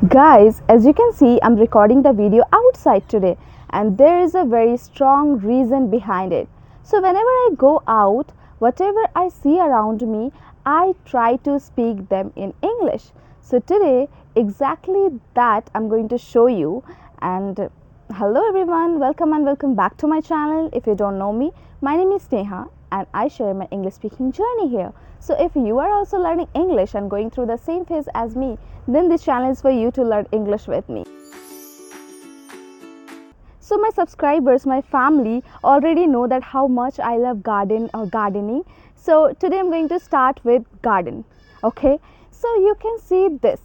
Guys, as you can see, I'm recording the video outside today, and there is a very strong reason behind it. So whenever I go out, whatever I see around me, I try to speak them in English. So today, exactly that I'm going to show you. And hello everyone, welcome and welcome back to my channel. If you don't know me, my name is Sneha and I share my English speaking journey here. So if you are also learning English and going through the same phase as me, then this channel is for you to learn English with me. So my subscribers, my family already know that how much I love gardening. So today I'm going to start with garden. Okay, so you can see this.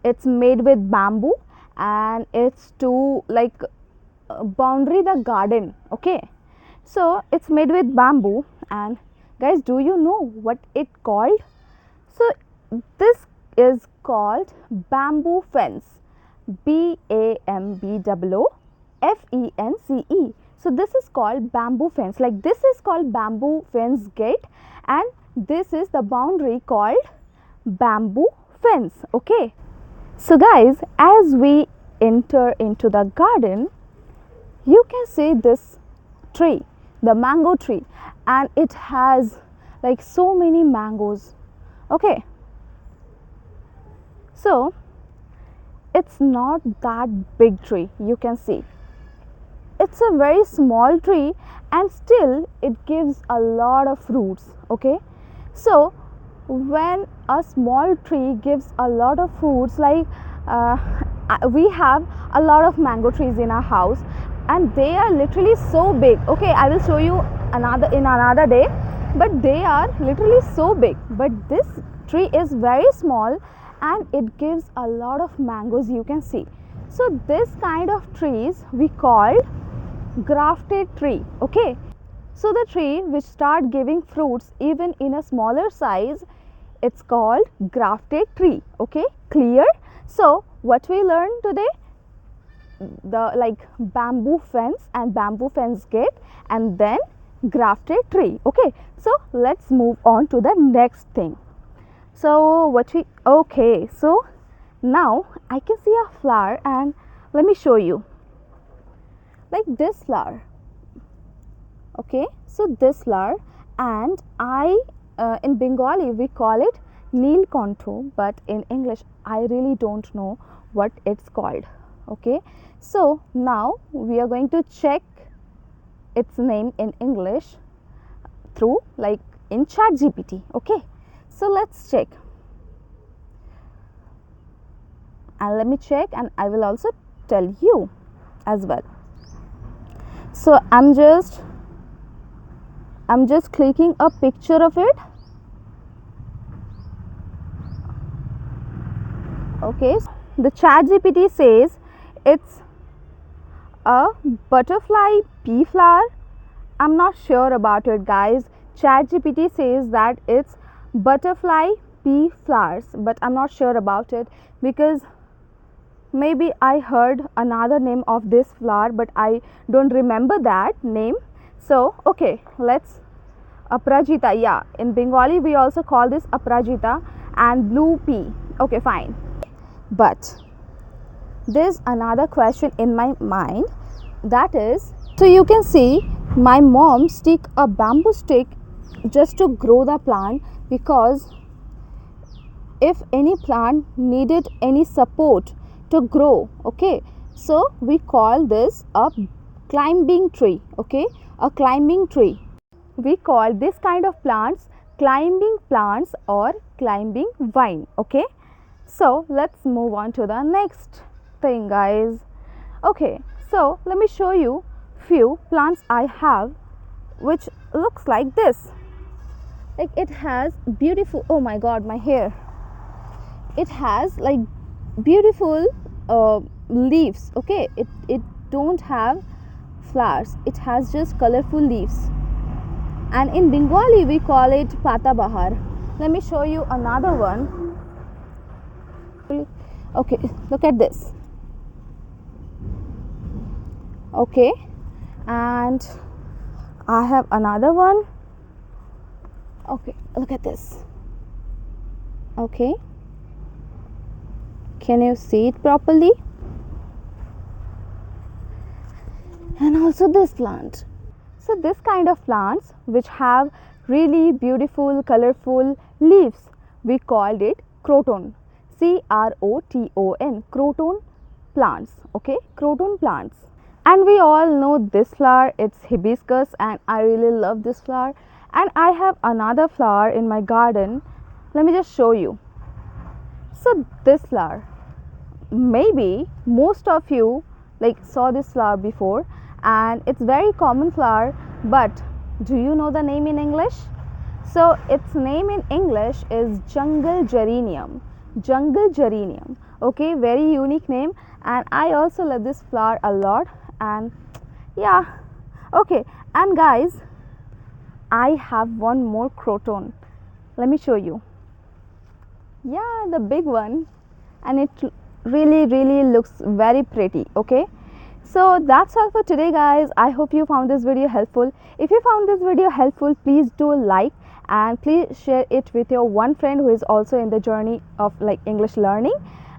It's made with bamboo and it's to boundary the garden. Okay, so it's made with bamboo, and guys, do you know what it called? So this is called bamboo fence. BAMBOOFENCE. So this is called bamboo fence. Like this is called bamboo fence gate, and this is the boundary called bamboo fence. Okay, so guys, as we enter into the garden, you can see this tree, the mango tree, and it has like so many mangoes. Okay, so it's not that big tree, you can see. It's a very small tree and still it gives a lot of fruits. Okay, so when a small tree gives a lot of fruits, we have a lot of mango trees in our house and they are literally so big. Okay, I will show you another day, but they are literally so big. But this tree is very small and it gives a lot of mangoes, you can see. So this kind of trees we called grafted tree. Okay, so the tree which start giving fruits even in a smaller size, it's called grafted tree. Okay, clear? So what we learned today, the bamboo fence and bamboo fence gate, and then grafted tree. Okay, so let's move on to the next thing. So so now I can see a flower, and let me show you, like this flower. Okay, so this flower, and in Bengali we call it Neelkanth, but in English I really don't know what it's called. Okay, so now we are going to check its name in English through in ChatGPT. Okay, so let's check, and let me check and I will also tell you as well. So I'm just clicking a picture of it. Okay, the ChatGPT says it's a butterfly pea flower. I'm not sure about it, guys. ChatGPT says that it's butterfly pea flowers, but I'm not sure about it because maybe I heard another name of this flower, but I don't remember that name. So okay, let's Aprajita. Yeah, in Bengali we also call this Aprajita and blue pea. Okay, fine. But there's another question in my mind, that is, so you can see my mom stick a bamboo stick just to grow the plant, because if any plant needed any support to grow, okay, so we call this a climbing tree. Okay, a climbing tree. We call this kind of plants climbing plants or climbing vine. Okay, so let's move on to the next thing, guys. Okay, so let me show you few plants I have which looks like this. Like it has beautiful, oh my god, my hair. It has like beautiful leaves. Okay, it don't have flowers, it has just colorful leaves, and in Bengali we call it pata bahar. Let me show you another one. Okay, look at this. Okay, and I have another one. Okay, look at this. Okay, Can you see it properly? And also this plant. So this kind of plants which have really beautiful colorful leaves, we called it croton. Croton, croton plants. Okay, croton plants. And we all know this flower, it's hibiscus, and I really love this flower. And I have another flower in my garden. Let me just show you. So this flower, maybe most of you like saw this flower before, and it's very common flower, but do you know the name in English? So its name in English is jungle geranium. Jungle geranium. Okay, very unique name, and I also love this flower a lot. And yeah, okay. And guys, I have one more croton. Let me show you. Yeah, the big one, and it really looks very pretty. Okay, so that's all for today, guys. I hope you found this video helpful. If you found this video helpful, please do like and please share it with your one friend who is also in the journey of like English learning.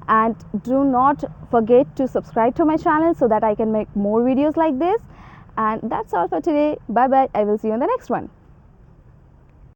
And do not forget to subscribe to my channel so that I can make more videos like this. And that's all for today. Bye bye. I will see you in the next one.